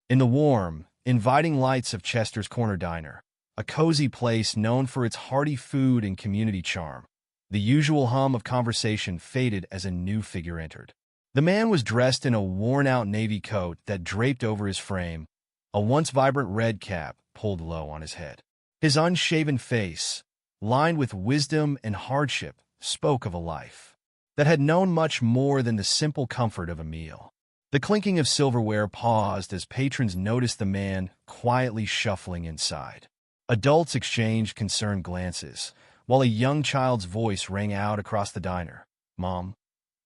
In the warm, inviting lights of Chester's Corner Diner, a cozy place known for its hearty food and community charm, the usual hum of conversation faded as a new figure entered. The man was dressed in a worn-out navy coat that draped over his frame, a once vibrant red cap pulled low on his head. His unshaven face, lined with wisdom and hardship, spoke of a life that had known much more than the simple comfort of a meal. The clinking of silverware paused as patrons noticed the man quietly shuffling inside. Adults exchanged concerned glances, while a young child's voice rang out across the diner. "Mom,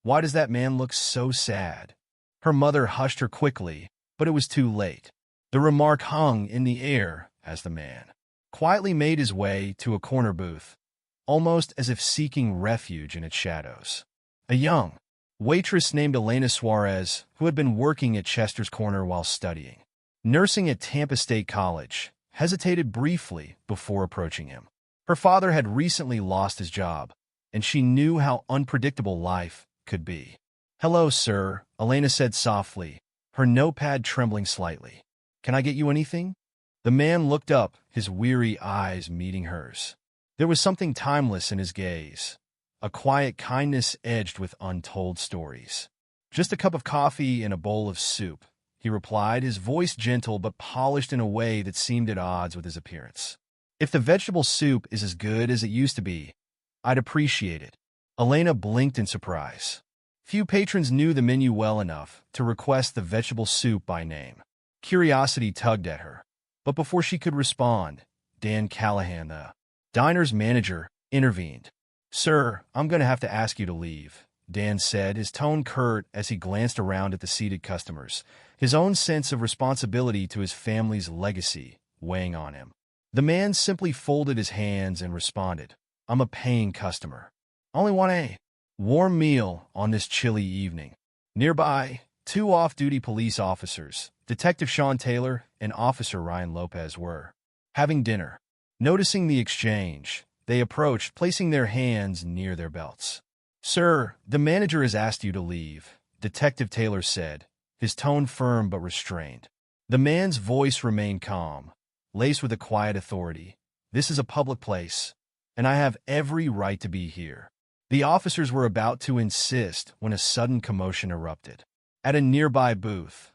why does that man look so sad?" Her mother hushed her quickly, but it was too late. The remark hung in the air as the man quietly made his way to a corner booth, almost as if seeking refuge in its shadows. A young waitress named Elena Suarez, who had been working at Chester's Corner while studying nursing at Tampa State College, hesitated briefly before approaching him. Her father had recently lost his job, and she knew how unpredictable life could be. "Hello, sir," Elena said softly, her notepad trembling slightly. "Can I get you anything?" The man looked up, his weary eyes meeting hers. There was something timeless in his gaze, a quiet kindness edged with untold stories. "Just a cup of coffee and a bowl of soup," he replied, his voice gentle but polished in a way that seemed at odds with his appearance. "If the vegetable soup is as good as it used to be, I'd appreciate it." Elena blinked in surprise. Few patrons knew the menu well enough to request the vegetable soup by name. Curiosity tugged at her, but before she could respond, Dan Callahan, the diner's manager, intervened. "Sir, I'm going to have to ask you to leave," Dan said, his tone curt as he glanced around at the seated customers, his own sense of responsibility to his family's legacy weighing on him. The man simply folded his hands and responded, "I'm a paying customer. I only want a warm meal on this chilly evening." Nearby, two off-duty police officers, Detective Sean Taylor and Officer Ryan Lopez, were having dinner. Noticing the exchange, they approached, placing their hands near their belts. "Sir, the manager has asked you to leave," Detective Taylor said, his tone firm but restrained. The man's voice remained calm, laced with a quiet authority. "This is a public place, and I have every right to be here." The officers were about to insist when a sudden commotion erupted. At a nearby booth,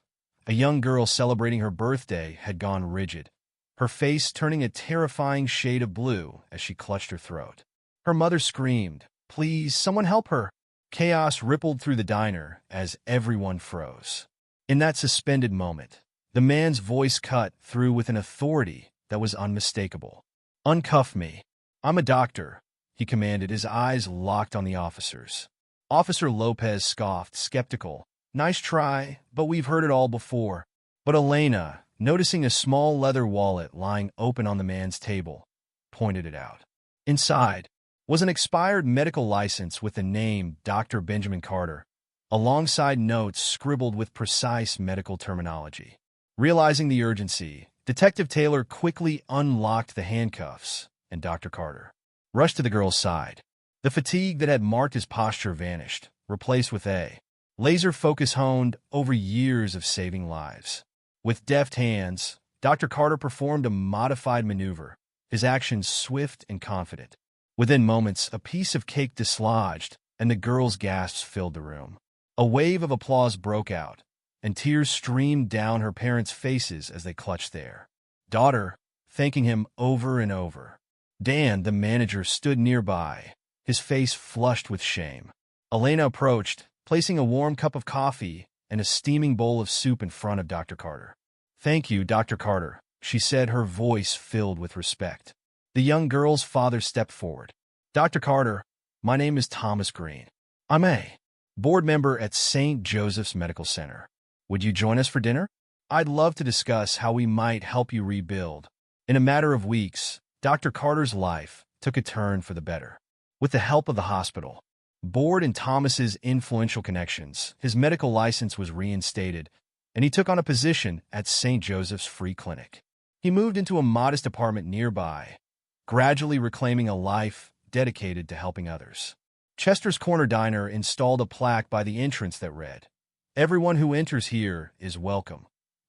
a young girl celebrating her birthday had gone rigid, her face turning a terrifying shade of blue as she clutched her throat. Her mother screamed, "Please, someone help her!" Chaos rippled through the diner as everyone froze. In that suspended moment, the man's voice cut through with an authority that was unmistakable. "Uncuff me. I'm a doctor," he commanded, his eyes locked on the officers. Officer Lopez scoffed, skeptical. "Nice try, but we've heard it all before." But Elena, noticing a small leather wallet lying open on the man's table, pointed it out. Inside was an expired medical license with the name Dr. Benjamin Carter, alongside notes scribbled with precise medical terminology. Realizing the urgency, Detective Taylor quickly unlocked the handcuffs, and Dr. Carter rushed to the girl's side. The fatigue that had marked his posture vanished, replaced with a laser focus honed over years of saving lives. With deft hands, Dr. Carter performed a modified maneuver, his actions swift and confident. Within moments, a piece of cake dislodged, and the girl's gasps filled the room. A wave of applause broke out, and tears streamed down her parents' faces as they clutched their daughter, thanking him over and over. Dan, the manager, stood nearby, his face flushed with shame. Elena approached, placing a warm cup of coffee and a steaming bowl of soup in front of Dr. Carter. "Thank you, Dr. Carter," she said, her voice filled with respect. The young girl's father stepped forward. "Dr. Carter, my name is Thomas Green. I'm a board member at St. Joseph's Medical Center. Would you join us for dinner? I'd love to discuss how we might help you rebuild." In a matter of weeks, Dr. Carter's life took a turn for the better. With the help of the hospital board and Thomas's influential connections, his medical license was reinstated, and he took on a position at St. Joseph's Free Clinic. He moved into a modest apartment nearby, gradually reclaiming a life dedicated to helping others. Chester's Corner Diner installed a plaque by the entrance that read, "Everyone who enters here is welcome.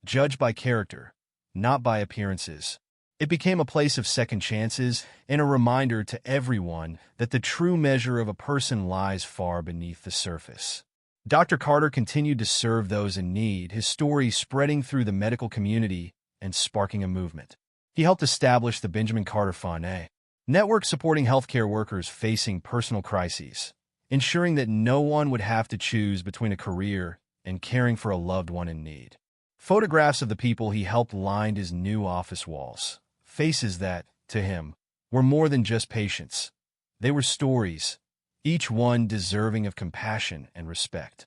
judged by character, not by appearances. It became a place of second chances and a reminder to everyone that the true measure of a person lies far beneath the surface. Dr. Carter continued to serve those in need, his story spreading through the medical community and sparking a movement. He helped establish the Benjamin Carter Fund, a network supporting healthcare workers facing personal crises, ensuring that no one would have to choose between a career and caring for a loved one in need. Photographs of the people he helped lined his new office walls, faces that, to him, were more than just patients. They were stories, each one deserving of compassion and respect.